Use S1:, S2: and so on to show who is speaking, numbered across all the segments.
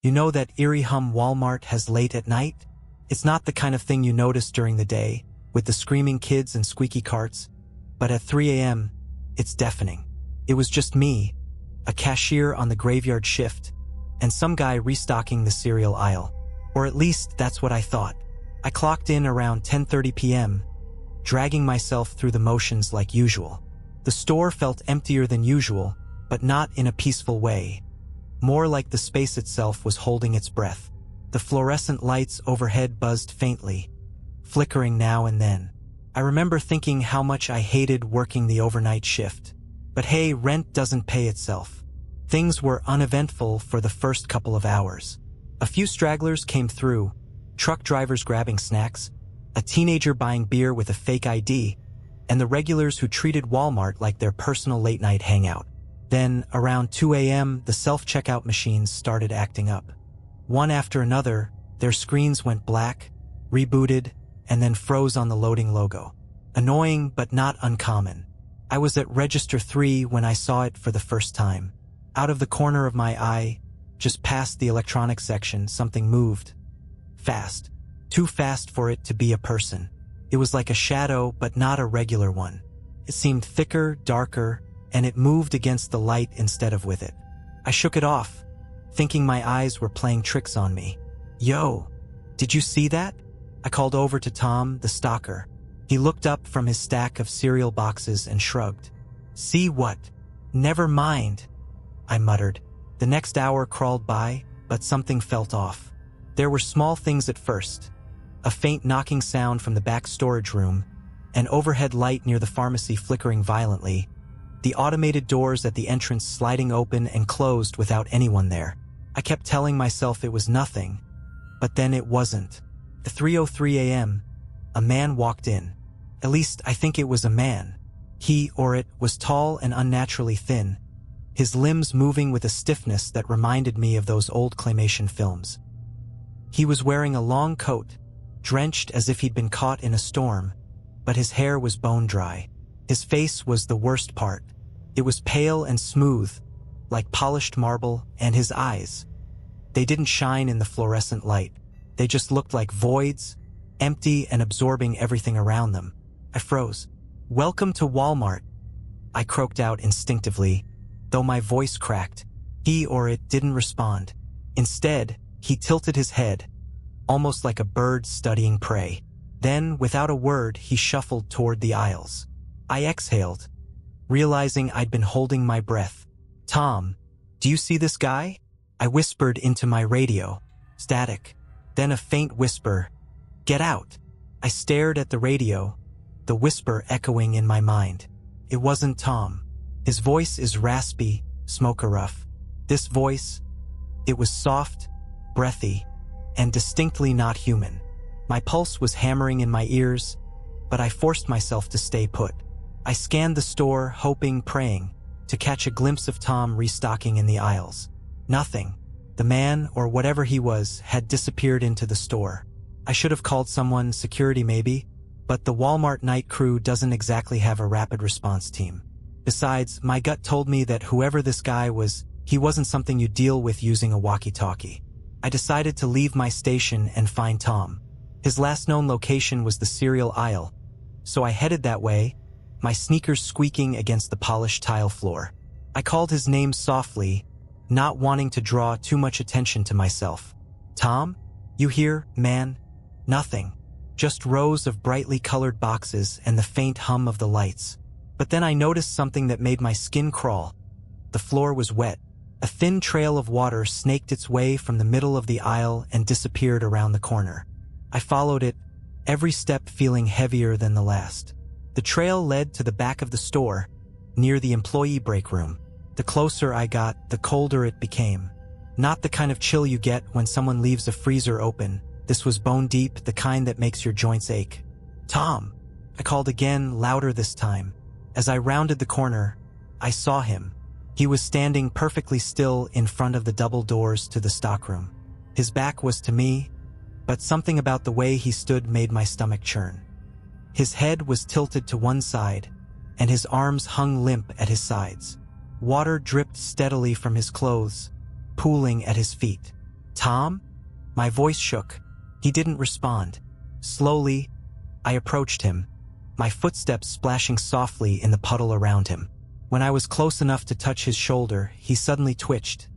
S1: You know that eerie hum Walmart has late at night? It's not the kind of thing you notice during the day, with the screaming kids and squeaky carts, but at 3 a.m., it's deafening. It was just me, a cashier on the graveyard shift, and some guy restocking the cereal aisle. Or at least that's what I thought. I clocked in around 10:30 p.m., dragging myself through the motions like usual. The store felt emptier than usual, but not in a peaceful way. More like the space itself was holding its breath. The fluorescent lights overhead buzzed faintly, flickering now and then. I remember thinking how much I hated working the overnight shift. But hey, rent doesn't pay itself. Things were uneventful for the first couple of hours. A few stragglers came through, truck drivers grabbing snacks, a teenager buying beer with a fake ID, and the regulars who treated Walmart like their personal late-night hangout. Then, around 2 a.m., the self-checkout machines started acting up. One after another, their screens went black, rebooted, and then froze on the loading logo. Annoying, but not uncommon. I was at Register 3 when I saw it for the first time. Out of the corner of my eye, just past the electronics section, something moved. Fast. Too fast for it to be a person. It was like a shadow, but not a regular one. It seemed thicker, darker, and it moved against the light instead of with it. I shook it off, thinking my eyes were playing tricks on me. Yo, did you see that? I called over to Tom, the stalker. He looked up from his stack of cereal boxes and shrugged. See what? Never mind, I muttered. The next hour crawled by, but something felt off. There were small things at first. A faint knocking sound from the back storage room, an overhead light near the pharmacy flickering violently, the automated doors at the entrance sliding open and closed without anyone there. I kept telling myself it was nothing, but then it wasn't. At 3:03 a.m., a man walked in. At least I think it was a man. He or it was tall and unnaturally thin, his limbs moving with a stiffness that reminded me of those old claymation films. He was wearing a long coat, drenched as if he'd been caught in a storm, but his hair was bone dry. His face was the worst part. It was pale and smooth, like polished marble, and his eyes. They didn't shine in the fluorescent light. They just looked like voids, empty and absorbing everything around them. I froze. "Welcome to Walmart," I croaked out instinctively, though my voice cracked. He or it didn't respond. Instead, he tilted his head, almost like a bird studying prey. Then, without a word, he shuffled toward the aisles. I exhaled, realizing I'd been holding my breath. "Tom, do you see this guy?" I whispered into my radio. Static. Then a faint whisper, "Get out." I stared at the radio, the whisper echoing in my mind. It wasn't Tom. His voice is raspy, smoker rough. This voice, it was soft, breathy, and distinctly not human. My pulse was hammering in my ears, but I forced myself to stay put. I scanned the store, hoping, praying, to catch a glimpse of Tom restocking in the aisles. Nothing. The man, or whatever he was, had disappeared into the store. I should have called someone, security maybe, but the Walmart night crew doesn't exactly have a rapid response team. Besides, my gut told me that whoever this guy was, he wasn't something you deal with using a walkie-talkie. I decided to leave my station and find Tom. His last known location was the cereal aisle, so I headed that way, my sneakers squeaking against the polished tile floor. I called his name softly, not wanting to draw too much attention to myself. "Tom? You here, man?" Nothing. Just rows of brightly colored boxes and the faint hum of the lights. But then I noticed something that made my skin crawl. The floor was wet. A thin trail of water snaked its way from the middle of the aisle and disappeared around the corner. I followed it, every step feeling heavier than the last. The trail led to the back of the store, near the employee break room. The closer I got, the colder it became. Not the kind of chill you get when someone leaves a freezer open. This was bone deep, the kind that makes your joints ache. "Tom!" I called again, louder this time. As I rounded the corner, I saw him. He was standing perfectly still in front of the double doors to the stockroom. His back was to me, but something about the way he stood made my stomach churn. His head was tilted to one side, and his arms hung limp at his sides. Water dripped steadily from his clothes, pooling at his feet. "Tom?" My voice shook. He didn't respond. Slowly, I approached him, my footsteps splashing softly in the puddle around him. When I was close enough to touch his shoulder, he suddenly twitched.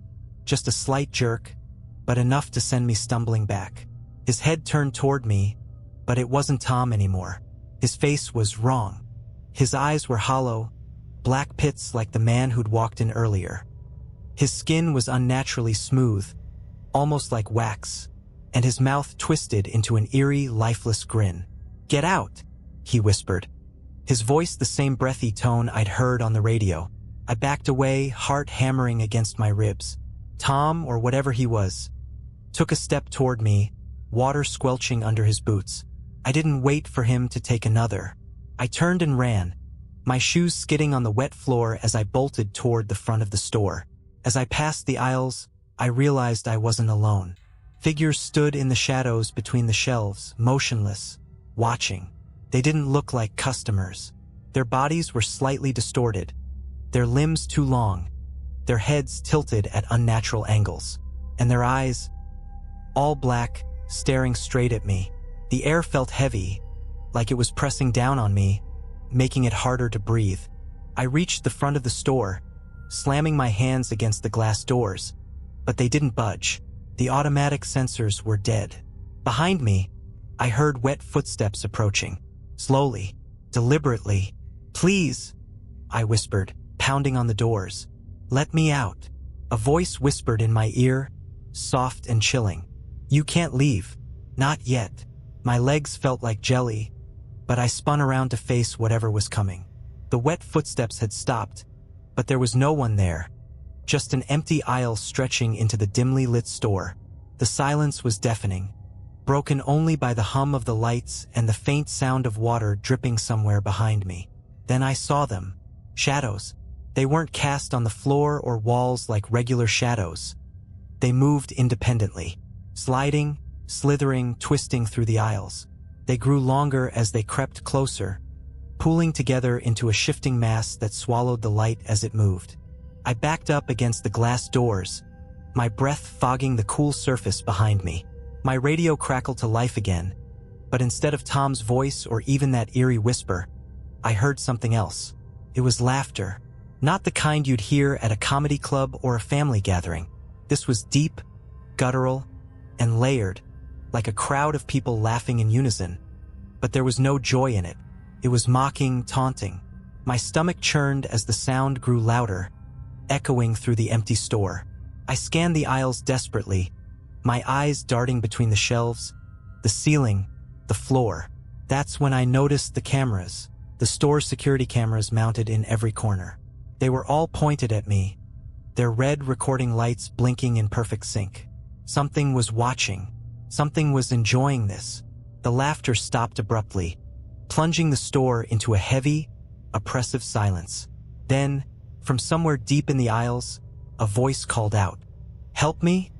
S1: Just a slight jerk, but enough to send me stumbling back. His head turned toward me, but it wasn't Tom anymore. His face was wrong. His eyes were hollow, black pits like the man who'd walked in earlier. His skin was unnaturally smooth, almost like wax, and his mouth twisted into an eerie, lifeless grin. "Get out," he whispered, his voice the same breathy tone I'd heard on the radio. I backed away, heart hammering against my ribs. Tom, or whatever he was, took a step toward me, water squelching under his boots. I didn't wait for him to take another. I turned and ran, my shoes skidding on the wet floor as I bolted toward the front of the store. As I passed the aisles, I realized I wasn't alone. Figures stood in the shadows between the shelves, motionless, watching. They didn't look like customers. Their bodies were slightly distorted, their limbs too long, their heads tilted at unnatural angles, and their eyes, all black, staring straight at me. The air felt heavy, like it was pressing down on me, making it harder to breathe. I reached the front of the store, slamming my hands against the glass doors, but they didn't budge. The automatic sensors were dead. Behind me, I heard wet footsteps approaching, slowly, deliberately. "Please," I whispered, pounding on the doors. "Let me out." A voice whispered in my ear, soft and chilling. "You can't leave. Not yet." My legs felt like jelly, but I spun around to face whatever was coming. The wet footsteps had stopped, but there was no one there. Just an empty aisle stretching into the dimly lit store. The silence was deafening, broken only by the hum of the lights and the faint sound of water dripping somewhere behind me. Then I saw them. Shadows. They weren't cast on the floor or walls like regular shadows. They moved independently, sliding, slithering, twisting through the aisles. They grew longer as they crept closer, pooling together into a shifting mass that swallowed the light as it moved. I backed up against the glass doors, my breath fogging the cool surface behind me. My radio crackled to life again, but instead of Tom's voice or even that eerie whisper, I heard something else. It was laughter. Not the kind you'd hear at a comedy club or a family gathering. This was deep, guttural, and layered, like a crowd of people laughing in unison. But there was no joy in it. It was mocking, taunting. My stomach churned as the sound grew louder, echoing through the empty store. I scanned the aisles desperately, my eyes darting between the shelves, the ceiling, the floor. That's when I noticed the cameras, the store's security cameras mounted in every corner. They were all pointed at me, their red recording lights blinking in perfect sync. Something was watching. Something was enjoying this. The laughter stopped abruptly, plunging the store into a heavy, oppressive silence. Then, from somewhere deep in the aisles, a voice called out, "Help me?"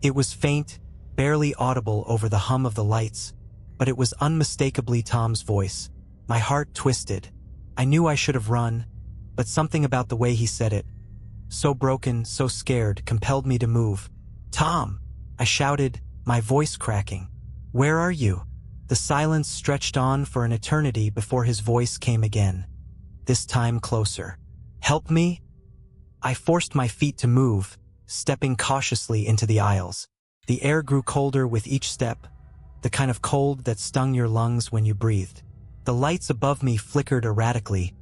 S1: It was faint, barely audible over the hum of the lights, but it was unmistakably Tom's voice. My heart twisted. I knew I should have run, but something about the way he said it, so broken, so scared, compelled me to move. "Tom!" I shouted, my voice cracking. "Where are you?" The silence stretched on for an eternity before his voice came again, this time closer. "Help me?" I forced my feet to move, stepping cautiously into the aisles. The air grew colder with each step, the kind of cold that stung your lungs when you breathed. The lights above me flickered erratically,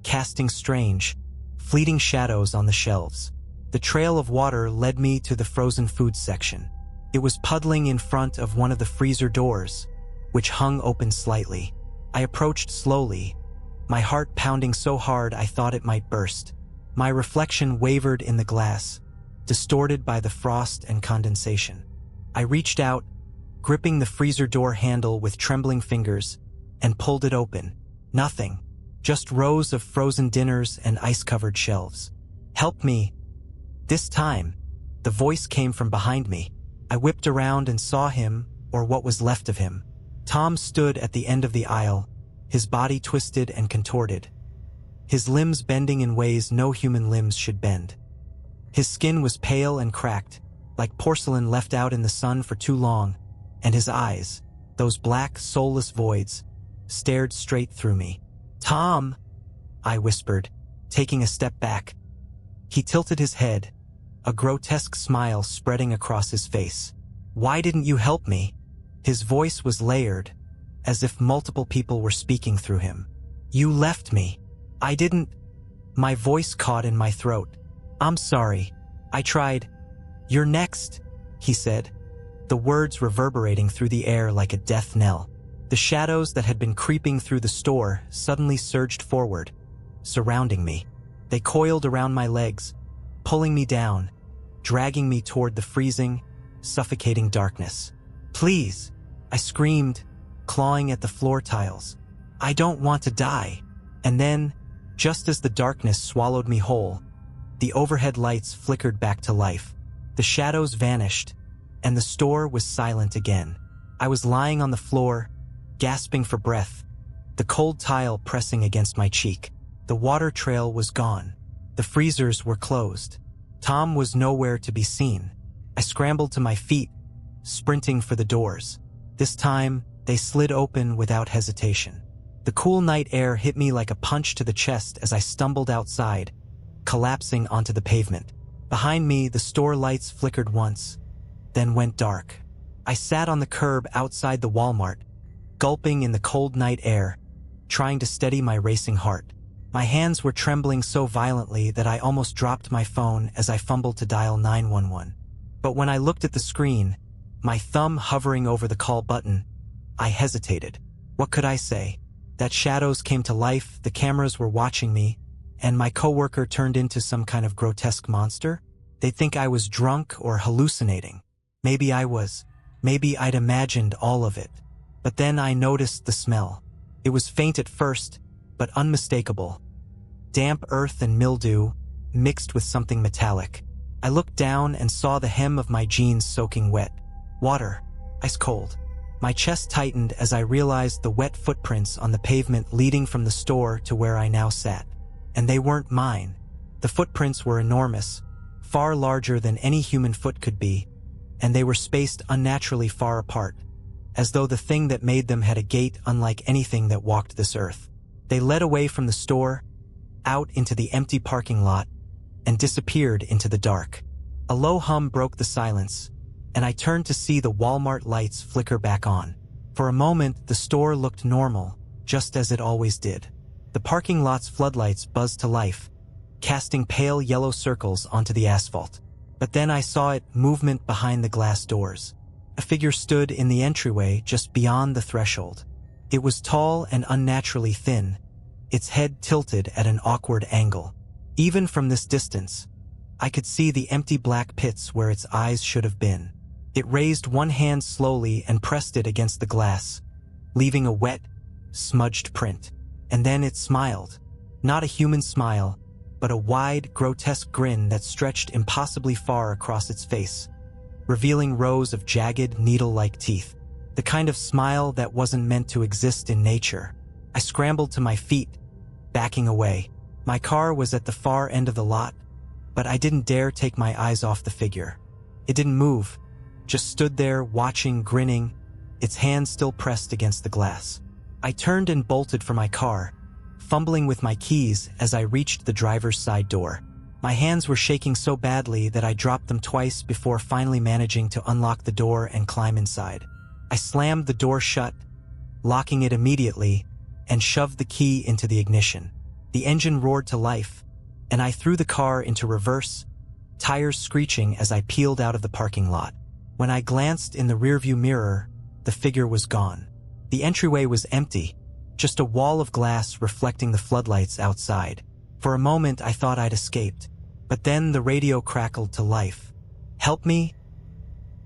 S1: casting strange, fleeting shadows on the shelves. The trail of water led me to the frozen food section. It was puddling in front of one of the freezer doors, which hung open slightly. I approached slowly, my heart pounding so hard I thought it might burst. My reflection wavered in the glass, distorted by the frost and condensation. I reached out, gripping the freezer door handle with trembling fingers, and pulled it open. Nothing, just rows of frozen dinners and ice-covered shelves. "Help me!" This time, the voice came from behind me. I whipped around and saw him, or what was left of him. Tom stood at the end of the aisle, his body twisted and contorted, his limbs bending in ways no human limbs should bend. His skin was pale and cracked, like porcelain left out in the sun for too long, and his eyes, those black, soulless voids, stared straight through me. "Tom," I whispered, taking a step back. He tilted his head, a grotesque smile spreading across his face. "Why didn't you help me?" His voice was layered, as if multiple people were speaking through him. "You left me. I didn't—" My voice caught in my throat. "I'm sorry. I tried." "You're next," he said, the words reverberating through the air like a death knell. The shadows that had been creeping through the store suddenly surged forward, surrounding me. They coiled around my legs, pulling me down, dragging me toward the freezing, suffocating darkness. "Please," I screamed, clawing at the floor tiles. "I don't want to die." And then, just as the darkness swallowed me whole, the overhead lights flickered back to life. The shadows vanished, and the store was silent again. I was lying on the floor, gasping for breath, the cold tile pressing against my cheek. The water trail was gone. The freezers were closed. Tom was nowhere to be seen. I scrambled to my feet, sprinting for the doors. This time, they slid open without hesitation. The cool night air hit me like a punch to the chest as I stumbled outside, collapsing onto the pavement. Behind me, the store lights flickered once, then went dark. I sat on the curb outside the Walmart, gulping in the cold night air, trying to steady my racing heart. My hands were trembling so violently that I almost dropped my phone as I fumbled to dial 911. But when I looked at the screen, my thumb hovering over the call button, I hesitated. What could I say? That shadows came to life, the cameras were watching me, and my coworker turned into some kind of grotesque monster? They'd think I was drunk or hallucinating. Maybe I was. Maybe I'd imagined all of it. But then I noticed the smell. It was faint at first, but unmistakable. Damp earth and mildew, mixed with something metallic. I looked down and saw the hem of my jeans soaking wet. Water, ice cold. My chest tightened as I realized the wet footprints on the pavement leading from the store to where I now sat. And they weren't mine. The footprints were enormous, far larger than any human foot could be, and they were spaced unnaturally far apart, as though the thing that made them had a gait unlike anything that walked this earth. They led away from the store, out into the empty parking lot, and disappeared into the dark. A low hum broke the silence, and I turned to see the Walmart lights flicker back on. For a moment, the store looked normal, just as it always did. The parking lot's floodlights buzzed to life, casting pale yellow circles onto the asphalt. But then I saw it, movement behind the glass doors. A figure stood in the entryway just beyond the threshold. It was tall and unnaturally thin, its head tilted at an awkward angle. Even from this distance, I could see the empty black pits where its eyes should have been. It raised one hand slowly and pressed it against the glass, leaving a wet, smudged print. And then it smiled. Not a human smile, but a wide, grotesque grin that stretched impossibly far across its face, revealing rows of jagged, needle-like teeth. The kind of smile that wasn't meant to exist in nature. I scrambled to my feet, backing away. My car was at the far end of the lot, but I didn't dare take my eyes off the figure. It didn't move, just stood there watching, grinning, its hand still pressed against the glass. I turned and bolted for my car, fumbling with my keys as I reached the driver's side door. My hands were shaking so badly that I dropped them twice before finally managing to unlock the door and climb inside. I slammed the door shut, locking it immediately, and shoved the key into the ignition. The engine roared to life, and I threw the car into reverse, tires screeching as I peeled out of the parking lot. When I glanced in the rearview mirror, the figure was gone. The entryway was empty, just a wall of glass reflecting the floodlights outside. For a moment, I thought I'd escaped, but then the radio crackled to life. "Help me?"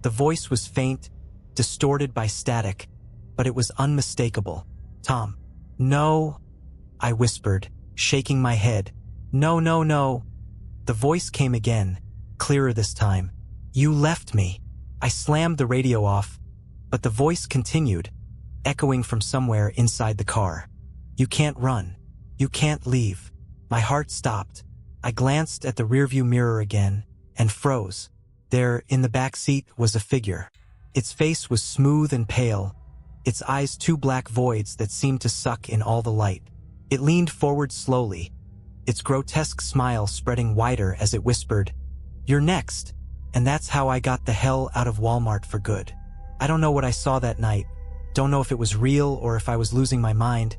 S1: The voice was faint, distorted by static, but it was unmistakable. "Tom." "No," I whispered, shaking my head. "No, no, no." The voice came again, clearer this time. "You left me." I slammed the radio off, but the voice continued, echoing from somewhere inside the car. "You can't run. You can't leave." My heart stopped. I glanced at the rearview mirror again and froze. There, in the back seat, was a figure. Its face was smooth and pale, its eyes two black voids that seemed to suck in all the light. It leaned forward slowly, its grotesque smile spreading wider as it whispered, "You're next." And that's how I got the hell out of Walmart for good. I don't know what I saw that night, don't know if it was real or if I was losing my mind,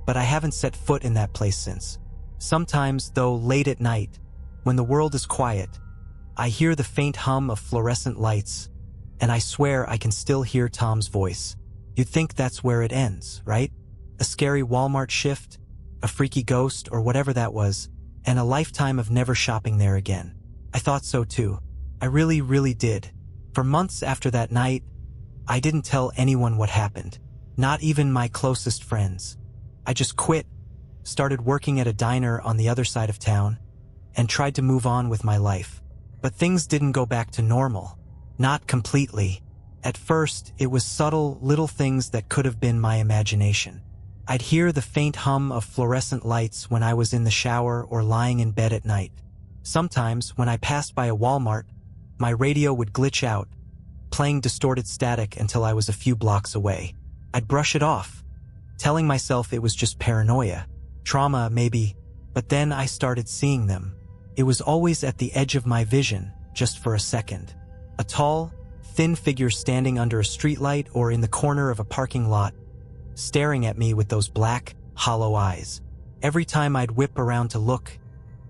S1: but I haven't set foot in that place since. Sometimes, though, late at night, when the world is quiet, I hear the faint hum of fluorescent lights, and I swear I can still hear Tom's voice. You'd think that's where it ends, right? A scary Walmart shift, a freaky ghost, or whatever that was, and a lifetime of never shopping there again. I thought so too. I really, really did. For months after that night, I didn't tell anyone what happened, not even my closest friends. I just quit, started working at a diner on the other side of town, and tried to move on with my life. But things didn't go back to normal. Not completely. At first, it was subtle, little things that could have been my imagination. I'd hear the faint hum of fluorescent lights when I was in the shower or lying in bed at night. Sometimes, when I passed by a Walmart, my radio would glitch out, playing distorted static until I was a few blocks away. I'd brush it off, telling myself it was just paranoia, trauma maybe, but then I started seeing them. It was always at the edge of my vision, just for a second. A tall, thin figure standing under a streetlight or in the corner of a parking lot, staring at me with those black, hollow eyes. Every time I'd whip around to look,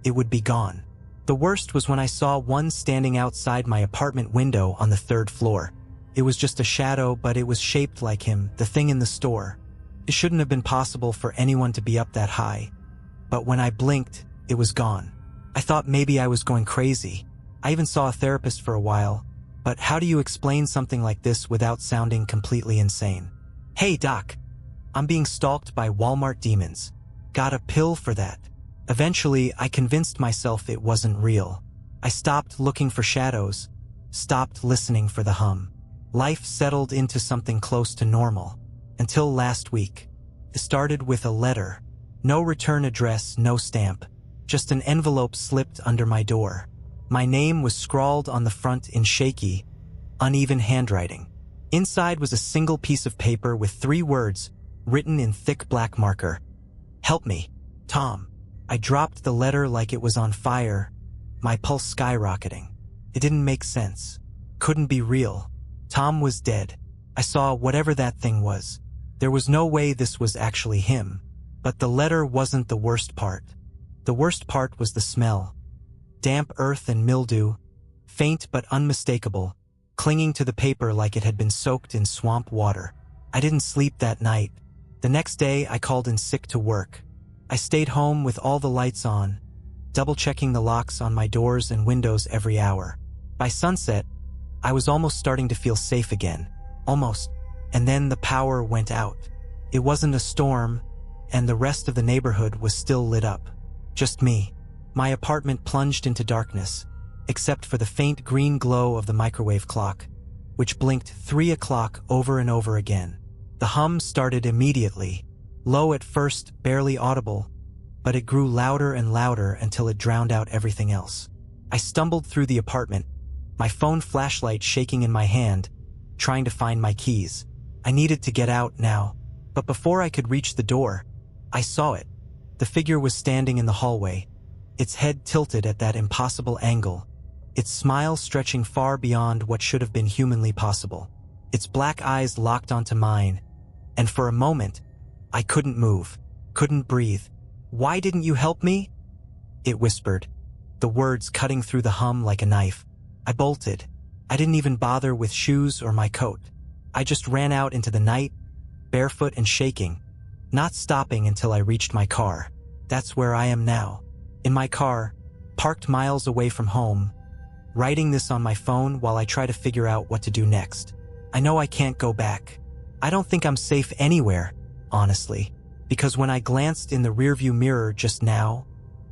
S1: it would be gone. The worst was when I saw one standing outside my apartment window on the 3rd floor. It was just a shadow, but it was shaped like him, the thing in the store. It shouldn't have been possible for anyone to be up that high. But when I blinked, it was gone. I thought maybe I was going crazy. I even saw a therapist for a while. But how do you explain something like this without sounding completely insane? "Hey, Doc. I'm being stalked by Walmart demons. Got a pill for that." Eventually, I convinced myself it wasn't real. I stopped looking for shadows, stopped listening for the hum. Life settled into something close to normal. Until last week. It started with a letter. No return address, no stamp. Just an envelope slipped under my door. My name was scrawled on the front in shaky, uneven handwriting. Inside was a single piece of paper with 3 words written in thick black marker. "Help me, Tom." I dropped the letter like it was on fire, my pulse skyrocketing. It didn't make sense. Couldn't be real. Tom was dead. I saw whatever that thing was. There was no way this was actually him. But the letter wasn't the worst part. The worst part was the smell. Damp earth and mildew, faint but unmistakable, clinging to the paper like it had been soaked in swamp water. I didn't sleep that night. The next day, I called in sick to work. I stayed home with all the lights on, double-checking the locks on my doors and windows every hour. By sunset, I was almost starting to feel safe again. Almost. And then the power went out. It wasn't a storm, and the rest of the neighborhood was still lit up. Just me. My apartment plunged into darkness, except for the faint green glow of the microwave clock, which blinked 3 o'clock over and over again. The hum started immediately, low at first, barely audible, but it grew louder and louder until it drowned out everything else. I stumbled through the apartment, my phone flashlight shaking in my hand, trying to find my keys. I needed to get out now, but before I could reach the door, I saw it. The figure was standing in the hallway, its head tilted at that impossible angle, its smile stretching far beyond what should have been humanly possible. Its black eyes locked onto mine, and for a moment, I couldn't move, couldn't breathe. "Why didn't you help me?" it whispered, the words cutting through the hum like a knife. I bolted. I didn't even bother with shoes or my coat. I just ran out into the night, barefoot and shaking, not stopping until I reached my car. That's where I am now. In my car, parked miles away from home, writing this on my phone while I try to figure out what to do next. I know I can't go back. I don't think I'm safe anywhere, honestly, because when I glanced in the rearview mirror just now,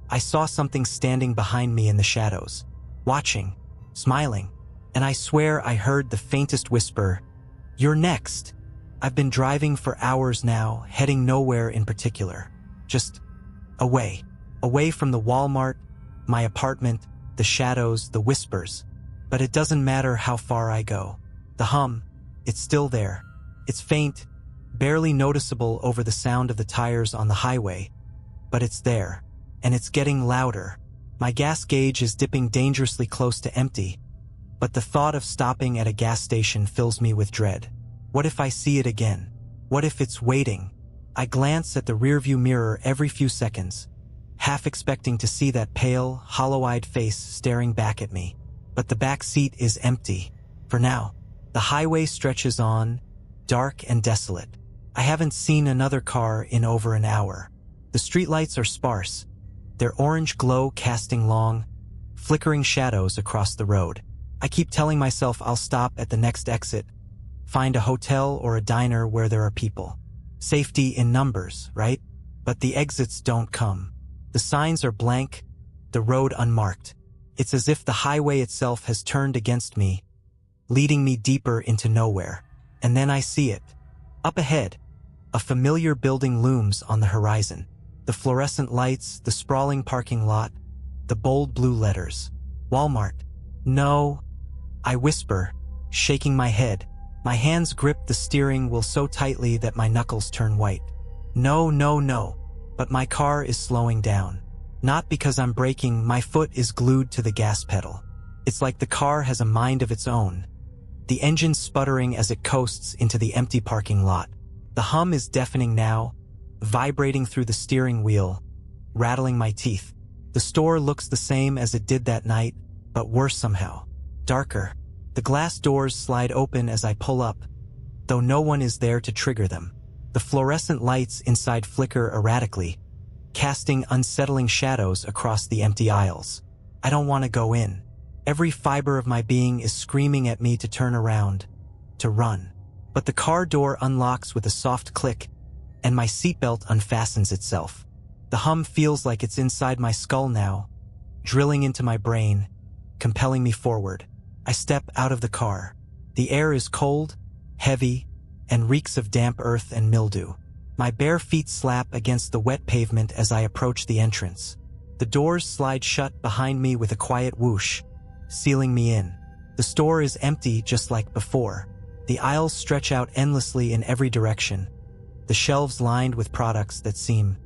S1: I saw something standing behind me in the shadows, watching, smiling, and I swear I heard the faintest whisper, "You're next." I've been driving for hours now, heading nowhere in particular. Just away from the Walmart, my apartment, the shadows, the whispers. But it doesn't matter how far I go. The hum, it's still there. It's faint, barely noticeable over the sound of the tires on the highway, but it's there, and it's getting louder. My gas gauge is dipping dangerously close to empty, but the thought of stopping at a gas station fills me with dread. What if I see it again? What if it's waiting? I glance at the rearview mirror every few seconds, half expecting to see that pale, hollow-eyed face staring back at me. But the back seat is empty. For now. The highway stretches on, dark and desolate. I haven't seen another car in over an hour. The streetlights are sparse, their orange glow casting long, flickering shadows across the road. I keep telling myself I'll stop at the next exit, find a hotel or a diner where there are people. Safety in numbers, right? But the exits don't come. The signs are blank, the road unmarked. It's as if the highway itself has turned against me, leading me deeper into nowhere. And then I see it. Up ahead, a familiar building looms on the horizon. The fluorescent lights, the sprawling parking lot, the bold blue letters. Walmart. No, I whisper, shaking my head. My hands grip the steering wheel so tightly that my knuckles turn white. No, no, no. But my car is slowing down. Not because I'm braking, my foot is glued to the gas pedal. It's like the car has a mind of its own. The engine sputtering as it coasts into the empty parking lot. The hum is deafening now, vibrating through the steering wheel, rattling my teeth. The store looks the same as it did that night, but worse somehow. Darker. The glass doors slide open as I pull up, though no one is there to trigger them. The fluorescent lights inside flicker erratically, casting unsettling shadows across the empty aisles. I don't want to go in. Every fiber of my being is screaming at me to turn around, to run. But the car door unlocks with a soft click, and my seatbelt unfastens itself. The hum feels like it's inside my skull now, drilling into my brain, compelling me forward. I step out of the car. The air is cold, heavy, and reeks of damp earth and mildew. My bare feet slap against the wet pavement as I approach the entrance. The doors slide shut behind me with a quiet whoosh, sealing me in. The store is empty just like before. The aisles stretch out endlessly in every direction, the shelves lined with products that seem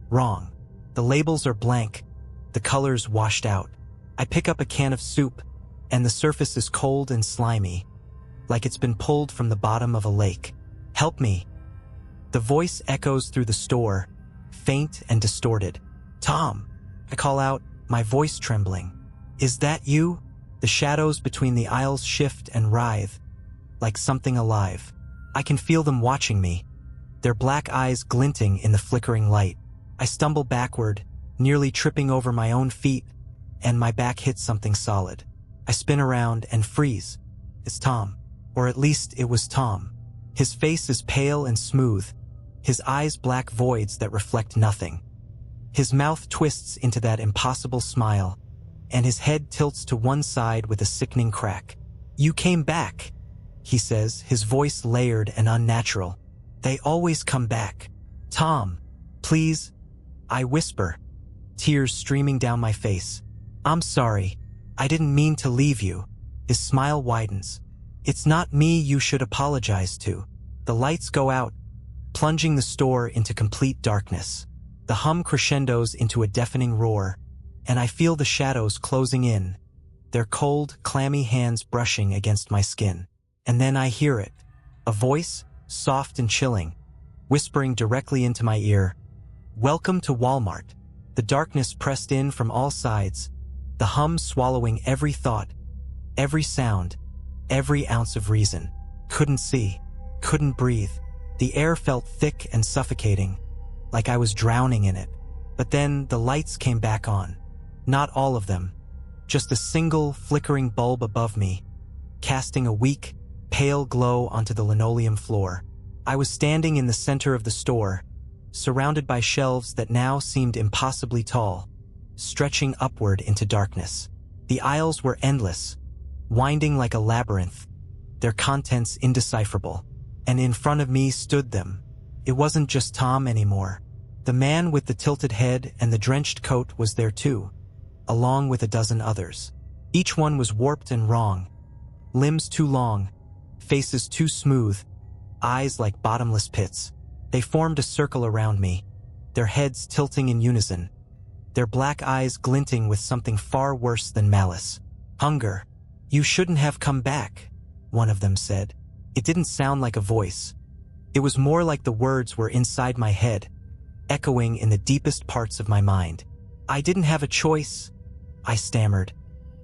S1: wrong. The labels are blank, the colors washed out. I pick up a can of soup, and the surface is cold and slimy, like it's been pulled from the bottom of a lake. Help me. The voice echoes through the store, faint and distorted. Tom, I call out, my voice trembling. Is that you? The shadows between the aisles shift and writhe, like something alive. I can feel them watching me, their black eyes glinting in the flickering light. I stumble backward, nearly tripping over my own feet, and my back hits something solid. I spin around and freeze. It's Tom. Or at least it was Tom. His face is pale and smooth, his eyes black voids that reflect nothing. His mouth twists into that impossible smile, and his head tilts to one side with a sickening crack. You came back, he says, his voice layered and unnatural. They always come back. Tom, please, I whisper, tears streaming down my face. I'm sorry. I didn't mean to leave you. His smile widens. It's not me you should apologize to. The lights go out, plunging the store into complete darkness. The hum crescendos into a deafening roar, and I feel the shadows closing in, their cold, clammy hands brushing against my skin. And then I hear it. A voice, soft and chilling, whispering directly into my ear. Welcome to Walmart. The darkness pressed in from all sides, the hum swallowing every thought, every sound, every ounce of reason. Couldn't see, couldn't breathe. The air felt thick and suffocating, like I was drowning in it. But then the lights came back on. Not all of them, just a single flickering bulb above me, casting a weak, pale glow onto the linoleum floor. I was standing in the center of the store, surrounded by shelves that now seemed impossibly tall, stretching upward into darkness. The aisles were endless, winding like a labyrinth, their contents indecipherable. And in front of me stood them. It wasn't just Tom anymore. The man with the tilted head and the drenched coat was there too, along with a dozen others. Each one was warped and wrong. Limbs too long, faces too smooth, eyes like bottomless pits. They formed a circle around me, their heads tilting in unison, their black eyes glinting with something far worse than malice. Hunger. "You shouldn't have come back," one of them said. It didn't sound like a voice. It was more like the words were inside my head, echoing in the deepest parts of my mind. "I didn't have a choice," I stammered,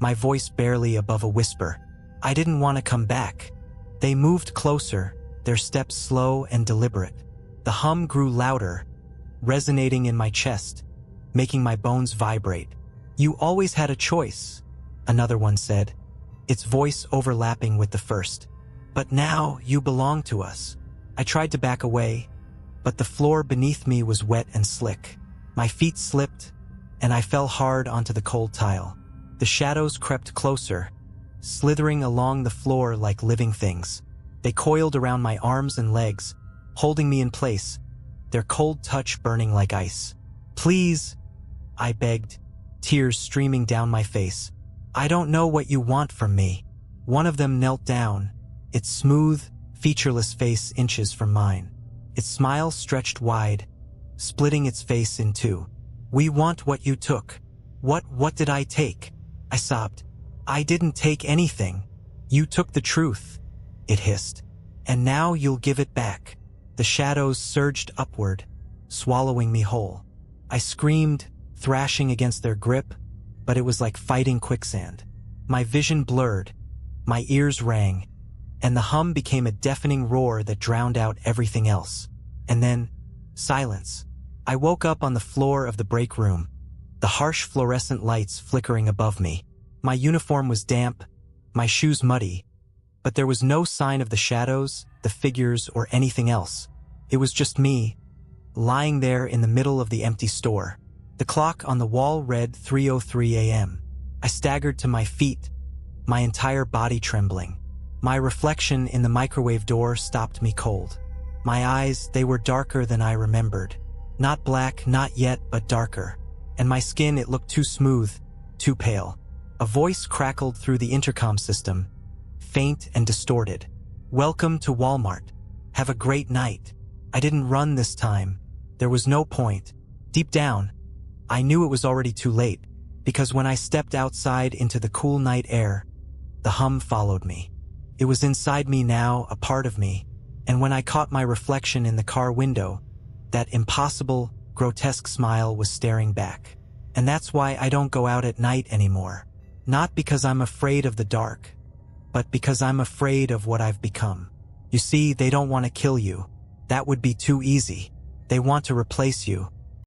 S1: my voice barely above a whisper. "I didn't want to come back." They moved closer, their steps slow and deliberate. The hum grew louder, resonating in my chest, making my bones vibrate. "You always had a choice," another one said, its voice overlapping with the first. "But now you belong to us." I tried to back away, but the floor beneath me was wet and slick. My feet slipped, and I fell hard onto the cold tile. The shadows crept closer, slithering along the floor like living things. They coiled around my arms and legs, holding me in place, their cold touch burning like ice. "Please," I begged, tears streaming down my face. "I don't know what you want from me." One of them knelt down, its smooth, featureless face inches from mine. Its smile stretched wide, splitting its face in two. "We want what you took." What did I take?" I sobbed. "I didn't take anything. You took the truth," it hissed. "And now you'll give it back." The shadows surged upward, swallowing me whole. I screamed, thrashing against their grip, but it was like fighting quicksand. My vision blurred, my ears rang, and the hum became a deafening roar that drowned out everything else. And then, silence. I woke up on the floor of the break room, the harsh fluorescent lights flickering above me. My uniform was damp, my shoes muddy, but there was no sign of the shadows, the figures, or anything else. It was just me, lying there in the middle of the empty store. The clock on the wall read 3:03 a.m. I staggered to my feet, my entire body trembling. My reflection in the microwave door stopped me cold. My eyes, they were darker than I remembered. Not black, not yet, but darker. And my skin, it looked too smooth, too pale. A voice crackled through the intercom system, faint and distorted. "Welcome to Walmart. Have a great night." I didn't run this time. There was no point. Deep down, I knew it was already too late, because when I stepped outside into the cool night air, the hum followed me. It was inside me now, a part of me, and when I caught my reflection in the car window, that impossible, grotesque smile was staring back. And that's why I don't go out at night anymore. Not because I'm afraid of the dark, but because I'm afraid of what I've become. You see, they don't want to kill you. That would be too easy. They want to replace you.